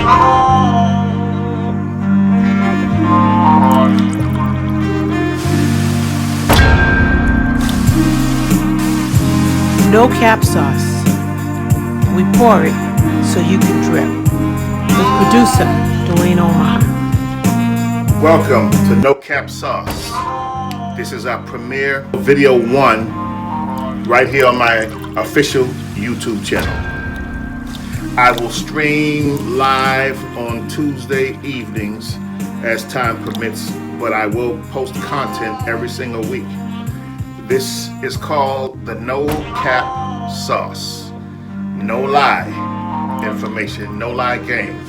No cap sauce. We pour it so you can drip. With producer Dwayne Omarr. Welcome to No Cap Sauce. This is our premiere video 1 right here on my official YouTube channel. I will stream live on Tuesday evenings as time permits, but I will post content every single week. This is called the No Cap Sauce. No lie information, no lie game.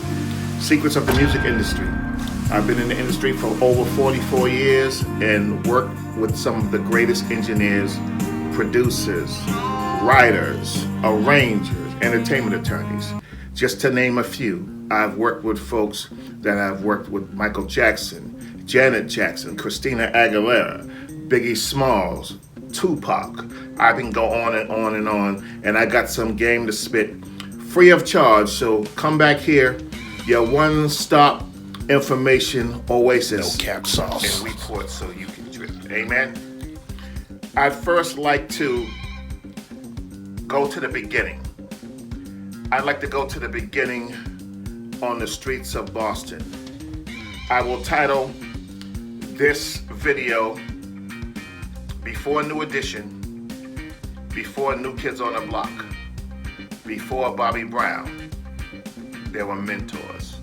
Secrets of the music industry. I've been in the industry for over 44 years and worked with some of the greatest engineers, producers, writers, arrangers, entertainment attorneys. Just to name a few, I've worked with folks that I've worked with: Michael Jackson, Janet Jackson, Christina Aguilera, Biggie Smalls, Tupac. I can go on and on and on, and I got some game to spit free of charge. So come back here, your one-stop information oasis. No cap sauce. And report so you can drip. Amen. I'd first like to go to the beginning. I'd like to go to the beginning on the streets of Boston. I will title this video Before New Edition, Before New Kids on the Block, Before Bobby Brown, There Were Mentors.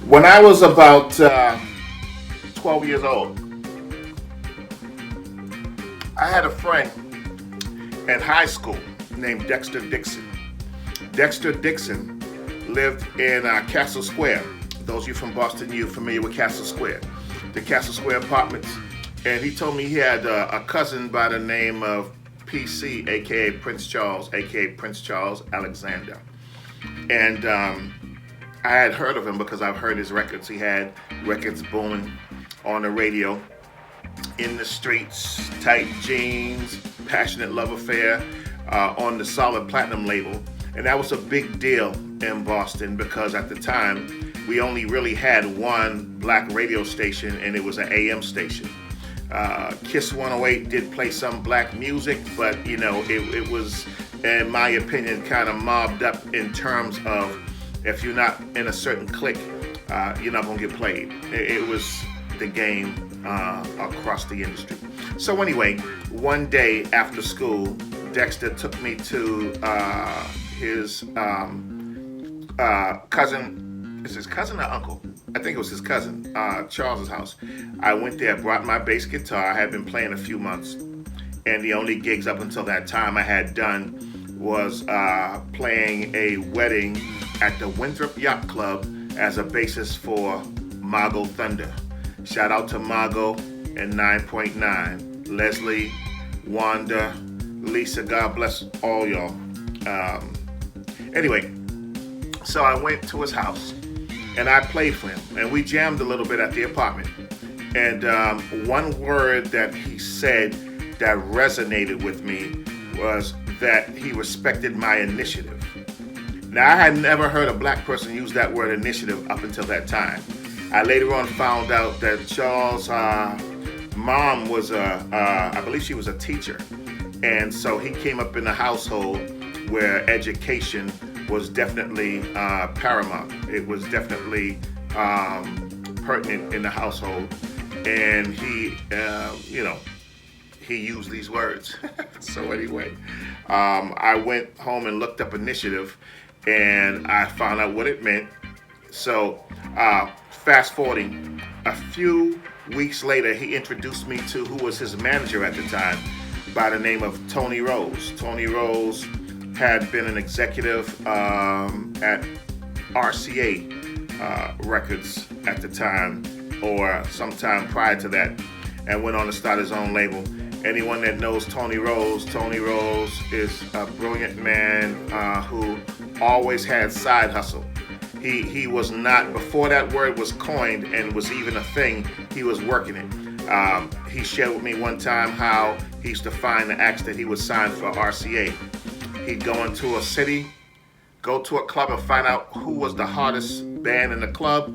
When I was about 12 years old, I had a friend in high school named Dexter Dixon. Dexter Dixon lived in Castle Square. Those of you from Boston, you're familiar with Castle Square. The Castle Square apartments. And he told me he had a cousin by the name of PC, aka Prince Charles, aka Prince Charles Alexander. And I had heard of him because I've heard his records. He had records booming on the radio, In the Streets, Tight Jeans, Passionate Love Affair, on the Solid Platinum label. And that was a big deal in Boston because at the time, we only really had one black radio station, and it was an AM station. Kiss 108 did play some black music, but you know, it was, in my opinion, kind of mobbed up in terms of if you're not in a certain clique, you're not gonna get played. It was the game across the industry. So anyway, one day after school, Dexter took me to his cousin. Is his cousin or uncle? I think it was his cousin, Charles's house. I went there, brought my bass guitar. I had been playing a few months, and the only gigs up until that time I had done was playing a wedding at the Winthrop Yacht Club as a bassist for Mago Thunder. Shout out to Mago and 9.9, Leslie, Wanda, Lisa, God bless all y'all. Anyway, so I went to his house and I played for him, and we jammed a little bit at the apartment. And one word that he said that resonated with me was that he respected my initiative. Now, I had never heard a black person use that word initiative up until that time. I later on found out that Charles' mom was I believe she was a teacher. And so he came up in a household where education was definitely paramount. It was definitely pertinent in the household. And he, he used these words. So anyway, I went home and looked up initiative, and I found out what it meant. So fast forwarding, a few weeks later, he introduced me to who was his manager at the time by the name of Tony Rose. Tony Rose had been an executive at RCA Records at the time, or sometime prior to that, and went on to start his own label. Anyone that knows Tony Rose is a brilliant man who always had side hustle. He was not, before that word was coined and was even a thing, he was working it. He shared with me one time how he used to find the acts that he would sign for RCA. He'd go into a city, go to a club and find out who was the hardest band in the club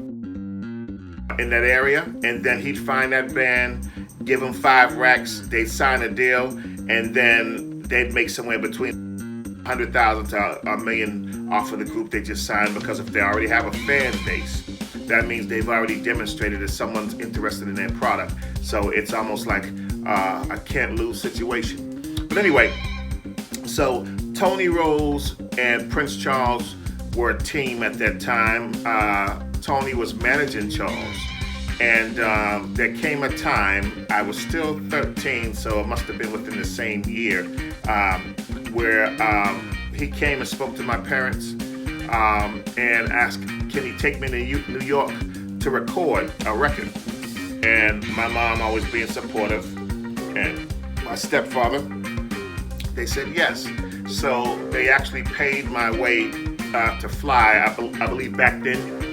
in that area, and then he'd find that band, give them 5 racks, they'd sign a deal, and then they'd make somewhere between 100,000 to a million off of the group they just signed, because if they already have a fan base, that means they've already demonstrated that someone's interested in their product. So it's almost like a can't lose situation. But anyway, so Tony Rose and Prince Charles were a team at that time. Tony was managing Charles, and there came a time, I was still 13, so it must have been within the same year, where he came and spoke to my parents and asked, can he take me to New York to record a record? And my mom always being supportive, and my stepfather, they said yes. So they actually paid my way to fly. I believe back then,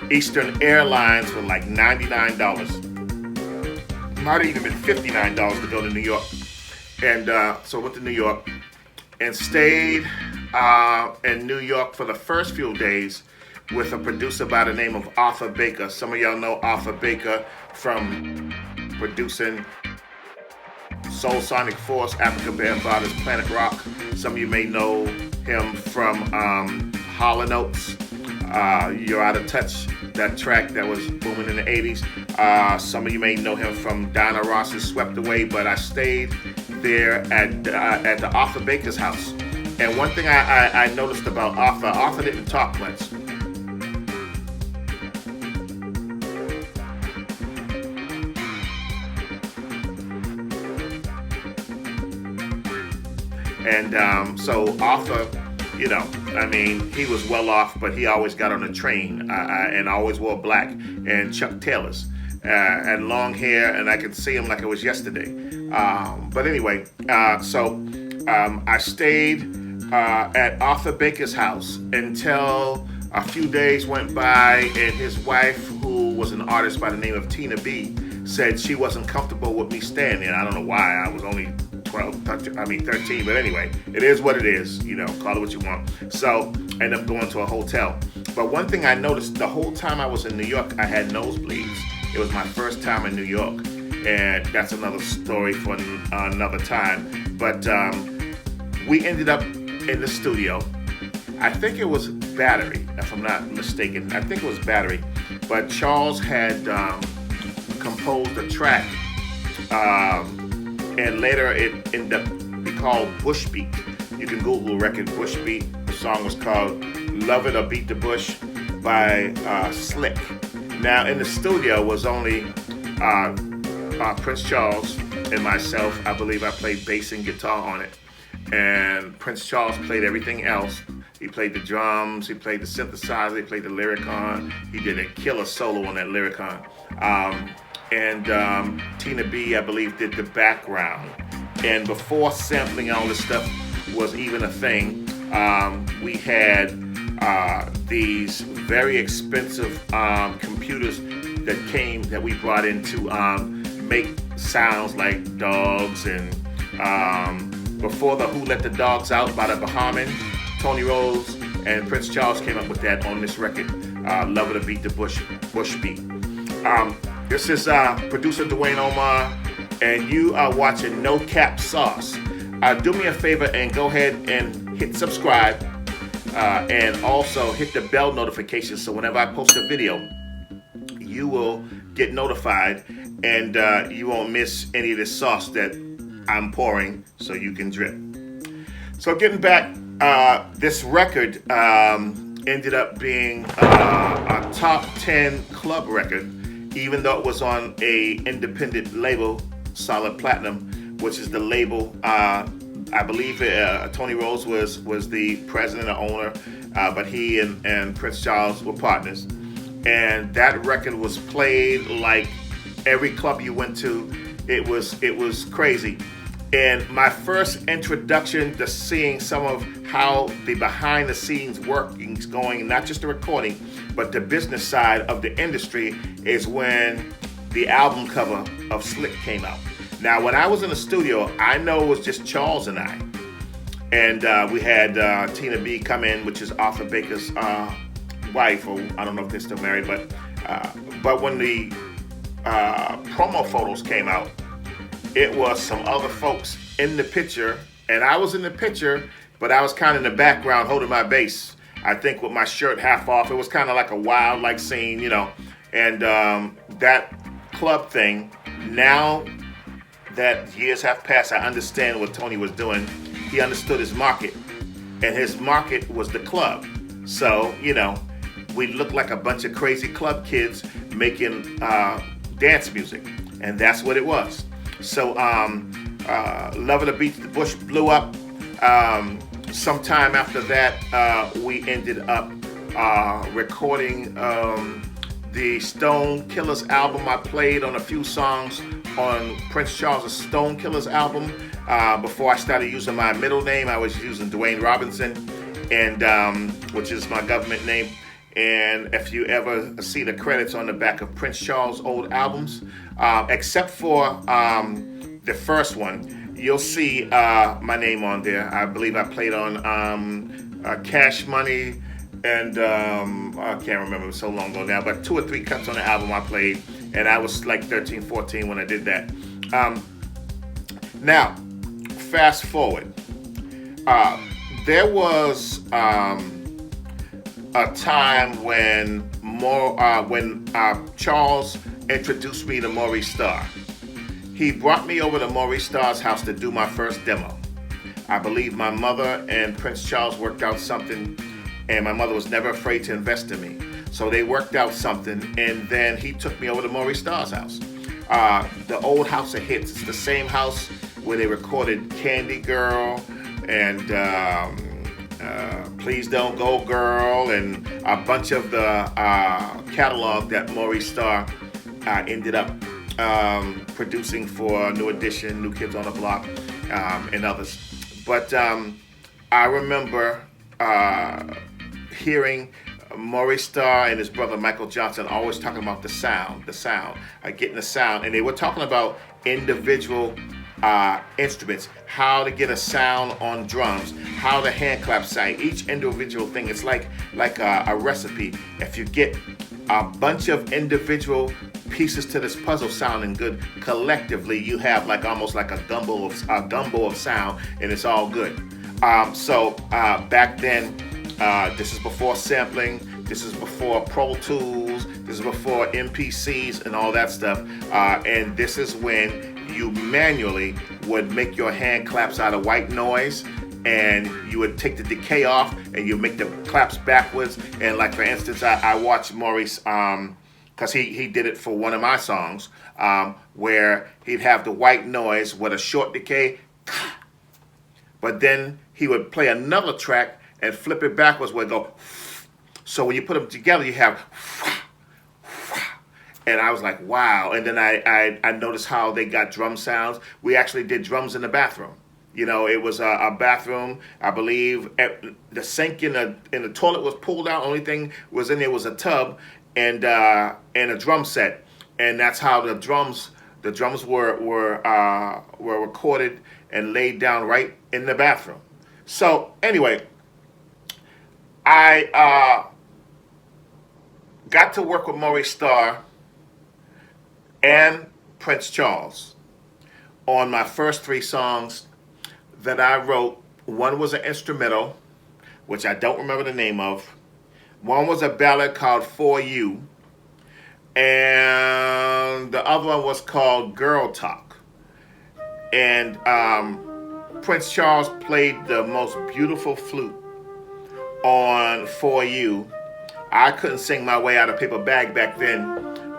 Eastern Airlines were like $99. Might have even been $59 to go to New York. And so I went to New York and stayed in New York for the first few days with a producer by the name of Arthur Baker. Some of y'all know Arthur Baker from producing Soul Sonic Force, Africa Bambaatas, Planet Rock. Some of you may know him from Hall & Oates, You're Out of Touch, that track that was booming in the 80s. Some of you may know him from Diana Ross's Swept Away, but I stayed there at the Arthur Baker's house. And one thing I noticed about Arthur didn't talk much. And so Arthur, you know, I mean, he was well off, but he always got on a train and always wore black and Chuck Taylors and long hair, and I could see him like it was yesterday. But anyway, so I stayed at Arthur Baker's house until a few days went by, and his wife, who was an artist by the name of Tina B, said she wasn't comfortable with me staying there. I don't know why. I was only 13, but anyway, it is what it is, you know, call it what you want. So I ended up going to a hotel. But one thing I noticed the whole time I was in New York, I had nosebleeds. It was my first time in New York, and that's another story for another time. But we ended up in the studio. I think it was Battery, if I'm not mistaken. I think it was Battery. But Charles had composed a track, and later it ended up being called Bush Beat. You can Google record Bush Beat. The song was called Love It or Beat the Bush by Slick. Now in the studio was only Prince Charles and myself. I believe I played bass and guitar on it. And Prince Charles played everything else. He played the drums, he played the synthesizer, he played the Lyricon. He did a killer solo on that Lyricon. And Tina B, I believe, did the background. And before sampling all this stuff was even a thing, we had these very expensive computers that we brought in to make sounds like dogs. And before the Who Let the Dogs Out by the Bahamian, Tony Rose and Prince Charles came up with that on this record, Love It or Beat the Bush Beat. This is producer Dwayne Omarr, and you are watching No Cap Sauce. Do me a favor and go ahead and hit subscribe, and also hit the bell notification so whenever I post a video, you will get notified, and you won't miss any of the sauce that I'm pouring so you can drip. So getting back, this record ended up being a top 10 club record, even though it was on a independent label, Solid Platinum, which is the label. I believe Tony Rose was the president or owner, but he and Prince Charles were partners. And that record was played like every club you went to. It was crazy. And my first introduction to seeing some of how the behind the scenes workings going, not just the recording, but the business side of the industry, is when the album cover of Slick came out. Now, when I was in the studio, I know it was just Charles and I. And we had Tina B come in, which is Arthur Baker's wife, or I don't know if they're still married, but when the promo photos came out, it was some other folks in the picture, and I was in the picture, but I was kind of in the background holding my bass. I think with my shirt half off. It was kind of like a wild scene, and that club thing, now that years have passed, I understand what Tony was doing. He understood his market, and his market was the club. So, we looked like a bunch of crazy club kids making dance music, and that's what it was. So, Love of the Beach, the Bush blew up. Sometime after that, we ended up recording the Stone Killers album. I played on a few songs on Prince Charles' Stone Killers album. Before I started using my middle name, I was using Dwayne Robinson, and which is my government name. And if you ever see the credits on the back of Prince Charles' old albums, except for the first one, you'll see my name on there. I believe I played on Cash Money, and I can't remember, it was so long ago now, but 2 or 3 cuts on the album I played, and I was like 13, 14 when I did that. Now, fast forward. There was a time when Charles introduced me to Maurice Starr. He brought me over to Maurice Starr's house to do my first demo. I believe my mother and Prince Charles worked out something, and my mother was never afraid to invest in me. So they worked out something, and then he took me over to Maurice Starr's house. The old House of Hits. It's the same house where they recorded Candy Girl and Please Don't Go Girl, and a bunch of the catalog that Maurice Starr ended up producing for New Edition, New Kids on the Block, and others. But I remember hearing Maurice Starr and his brother Michael Johnson always talking about the sound, getting the sound. And they were talking about individual instruments, how to get a sound on drums, how the hand clap sound, each individual thing. It's like a recipe. If you get a bunch of individual pieces to this puzzle sounding good, collectively you have almost like a gumbo of sound, and it's all good. So back then, this is before sampling, this is before Pro Tools, this is before MPCs and all that stuff, and this is when you manually would make your hand claps out of white noise, and you would take the decay off and you make the claps backwards. And like for instance, I watched Maurice, because he did it for one of my songs, where he'd have the white noise with a short decay, but then he would play another track and flip it backwards where it go. So when you put them together, you have, and I was like, wow. And then I noticed how they got drum sounds. We actually did drums in the bathroom. It was a bathroom. I believe the sink in the toilet was pulled out. Only thing was in there was a tub and a drum set, and that's how the drums were recorded and laid down right in the bathroom. So anyway, I got to work with Maurice Starr and Prince Charles on my first 3 songs that I wrote. One was an instrumental, which I don't remember the name of. One was a ballad called For You, and the other one was called Girl Talk. And Prince Charles played the most beautiful flute on For You. I couldn't sing my way out of paper bag back then,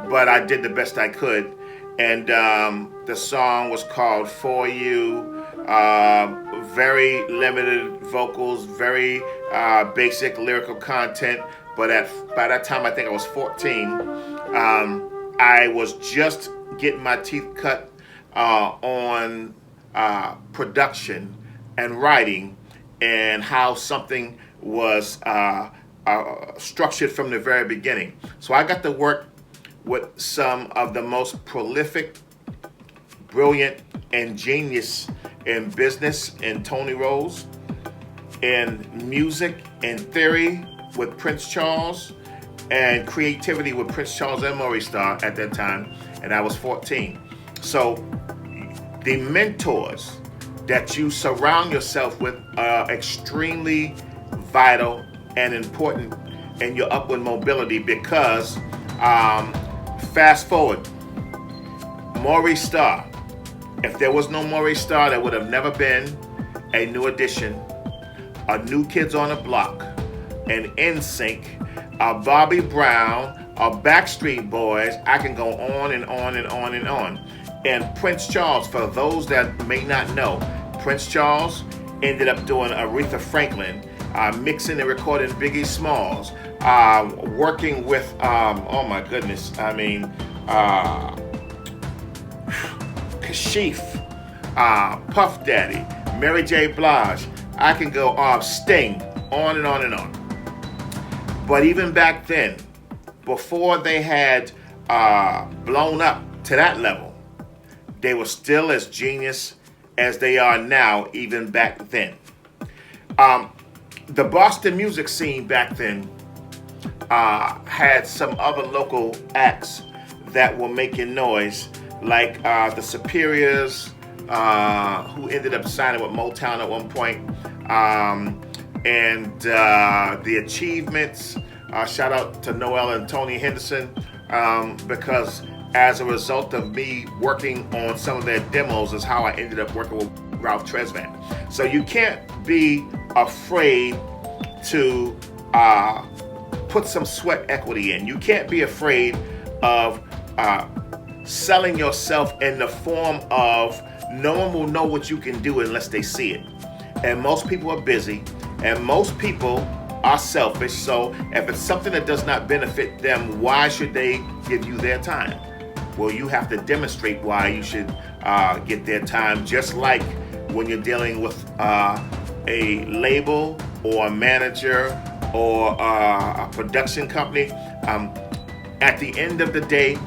but I did the best I could. And the song was called For You. Very limited vocals, very basic lyrical content. But by that time, I think I was 14. I was just getting my teeth cut on production and writing, and how something was structured from the very beginning. So I got to work with some of the most prolific, brilliant, and genius in business, and Tony Rose, in music and theory with Prince Charles, and creativity with Prince Charles and Maurice Starr at that time, and I was 14. So the mentors that you surround yourself with are extremely vital and important in your upward mobility, because fast forward, Maurice Starr. If there was no Maurice Starr, there would have never been a New Edition, a New Kids on the Block, an NSYNC, a Bobby Brown, a Backstreet Boys. I can go on and on and on and on. And Prince Charles, for those that may not know, Prince Charles ended up doing Aretha Franklin, mixing and recording Biggie Smalls, working with, oh my goodness, Kashif, Puff Daddy, Mary J. Blige. I can go Sting, on and on and on. But even back then, before they had blown up to that level, they were still as genius as they are now, even back then. The Boston music scene back then had some other local acts that were making noise, like the Superiors, who ended up signing with Motown at one point, and the Achievements. Shout out to Noel and Tony Henderson, because as a result of me working on some of their demos is how I ended up working with Ralph Tresvant. So you can't be afraid to put some sweat equity in. You can't be afraid of selling yourself in the form of no one will know what you can do unless they see it. And most people are busy, and most people are selfish. So if it's something that does not benefit them, why should they give you their time? Well, you have to demonstrate why you should get their time, just like when you're dealing with a label or a manager or a production company. At the end of the day,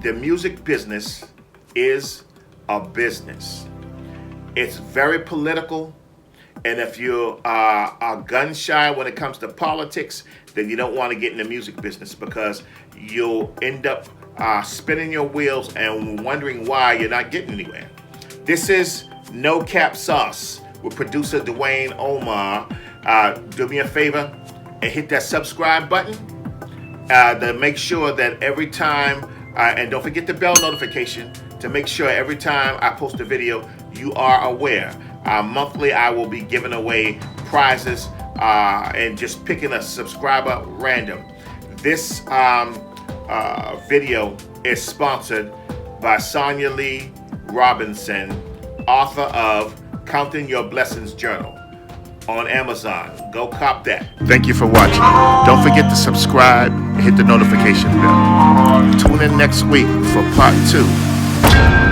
the music business is a business. It's very political, and if you are gun shy when it comes to politics, then you don't want to get in the music business, because you'll end up spinning your wheels and wondering why you're not getting anywhere. This is No Cap Sauce with producer Dwayne Omarr. Do me a favor and hit that subscribe button to make sure that every time, and don't forget the bell notification to make sure every time I post a video, you are aware. Monthly, I will be giving away prizes and just picking a subscriber random. This video is sponsored by Sonia Lee Robinson, author of Counting Your Blessings Journal, on Amazon. Go cop that. Thank you for watching. Don't forget to subscribe and hit the notification bell. Tune in next week for part 2.